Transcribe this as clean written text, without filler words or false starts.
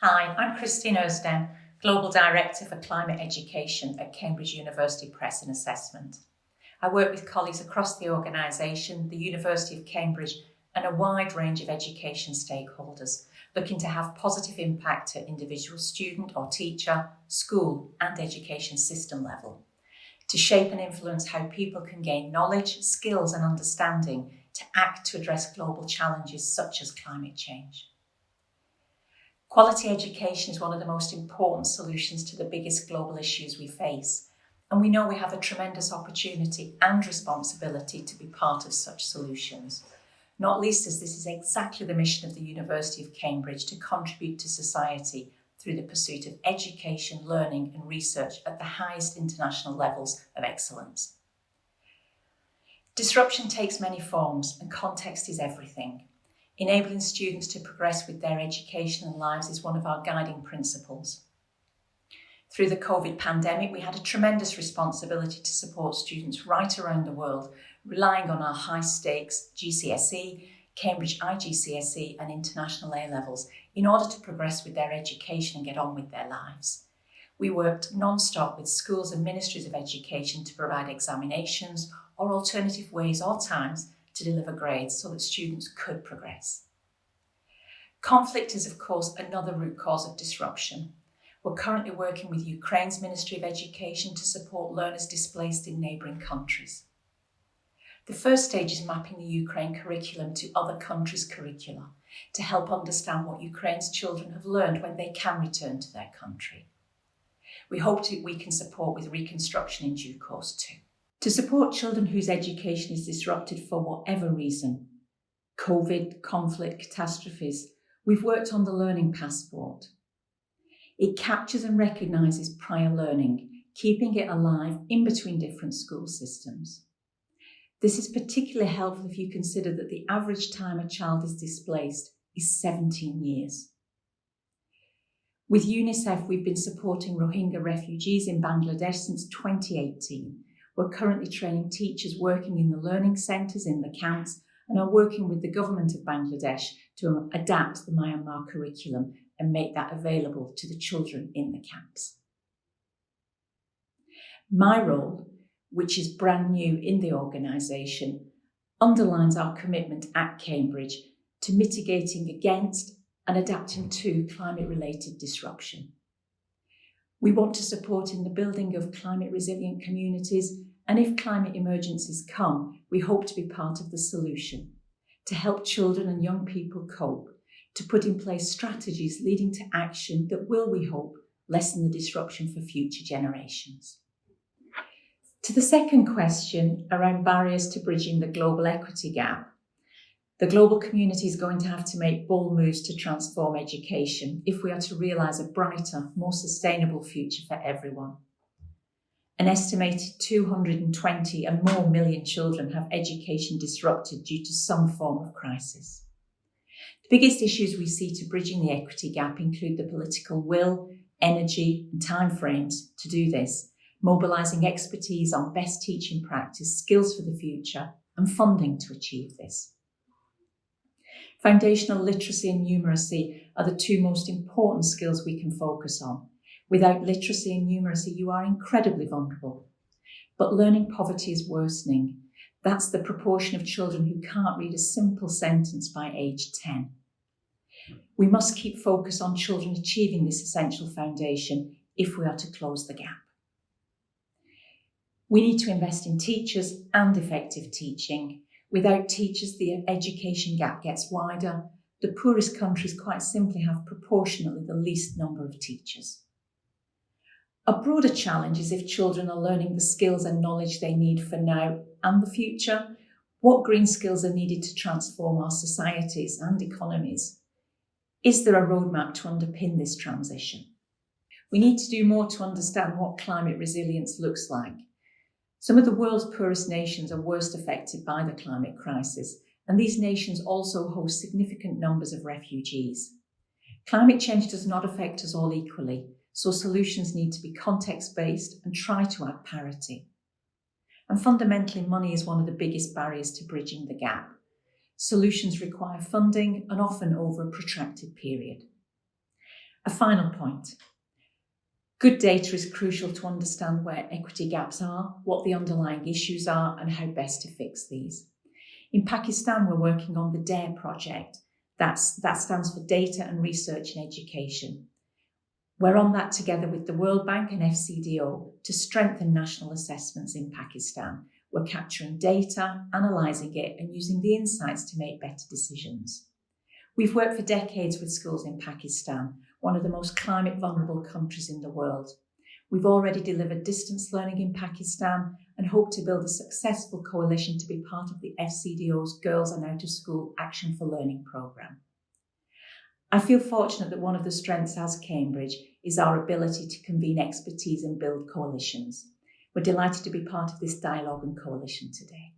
Hi, I'm Christine Ozden, Global Director for Climate Education at Cambridge University Press and Assessment. I work with colleagues across the organisation, the University of Cambridge, and a wide range of education stakeholders, looking to have positive impact at individual student or teacher, school and education system level, to shape and influence how people can gain knowledge, skills and understanding to act to address global challenges such as climate change. Quality education is one of the most important solutions to the biggest global issues we face, and we know we have a tremendous opportunity and responsibility to be part of such solutions, not least as this is exactly the mission of the University of Cambridge to contribute to society through the pursuit of education, learning and research at the highest international levels of excellence. Disruption takes many forms and context is everything. Enabling students to progress with their education and lives is one of our guiding principles. Through the COVID pandemic, we had a tremendous responsibility to support students right around the world, relying on our high-stakes GCSE, Cambridge IGCSE and international A-levels in order to progress with their education and get on with their lives. We worked non-stop with schools and ministries of education to provide examinations or alternative ways or times to deliver grades so that students could progress. Conflict is, of course, another root cause of disruption. We're currently working with Ukraine's Ministry of Education to support learners displaced in neighbouring countries. The first stage is mapping the Ukraine curriculum to other countries' curricula to help understand what Ukraine's children have learned when they can return to their country. We hope we can support with reconstruction in due course too. To support children whose education is disrupted for whatever reason, COVID, conflict, catastrophes, we've worked on the Learning Passport. It captures and recognises prior learning, keeping it alive in between different school systems. This is particularly helpful if you consider that the average time a child is displaced is 17 years. With UNICEF, we've been supporting Rohingya refugees in Bangladesh since 2018. We're currently training teachers working in the learning centres in the camps and are working with the government of Bangladesh to adapt the Myanmar curriculum and make that available to the children in the camps. My role, which is brand new in the organisation, underlines our commitment at Cambridge to mitigating against and adapting to climate-related disruption. We want to support in the building of climate-resilient communities, and if climate emergencies come, we hope to be part of the solution, to help children and young people cope, to put in place strategies leading to action that will, we hope, lessen the disruption for future generations. To the second question around barriers to bridging the global equity gap, the global community is going to have to make bold moves to transform education if we are to realise a brighter, more sustainable future for everyone. An estimated 220 and more million children have education disrupted due to some form of crisis. The biggest issues we see to bridging the equity gap include the political will, energy and timeframes to do this, mobilising expertise on best teaching practice, skills for the future and funding to achieve this. Foundational literacy and numeracy are the two most important skills we can focus on. Without literacy and numeracy, you are incredibly vulnerable. But learning poverty is worsening. That's the proportion of children who can't read a simple sentence by age 10. We must keep focus on children achieving this essential foundation if we are to close the gap. We need to invest in teachers and effective teaching. Without teachers, the education gap gets wider. The poorest countries quite simply have proportionately the least number of teachers. A broader challenge is if children are learning the skills and knowledge they need for now and the future, what green skills are needed to transform our societies and economies? Is there a roadmap to underpin this transition? We need to do more to understand what climate resilience looks like. Some of the world's poorest nations are worst affected by the climate crisis, and these nations also host significant numbers of refugees. Climate change does not affect us all equally, so solutions need to be context-based and try to add parity. And fundamentally, money is one of the biggest barriers to bridging the gap. Solutions require funding and often over a protracted period. A final point. Good data is crucial to understand where equity gaps are, what the underlying issues are, and how best to fix these. In Pakistan, we're working on the DARE project. That stands for Data and Research in Education. We're on that together with the World Bank and FCDO to strengthen national assessments in Pakistan. We're capturing data, analysing it, and using the insights to make better decisions. We've worked for decades with schools in Pakistan, one of the most climate vulnerable countries in the world. We've already delivered distance learning in Pakistan and hope to build a successful coalition to be part of the FCDO's Girls and Out of School Action for Learning programme. I feel fortunate that one of the strengths as Cambridge is our ability to convene expertise and build coalitions. We're delighted to be part of this dialogue and coalition today.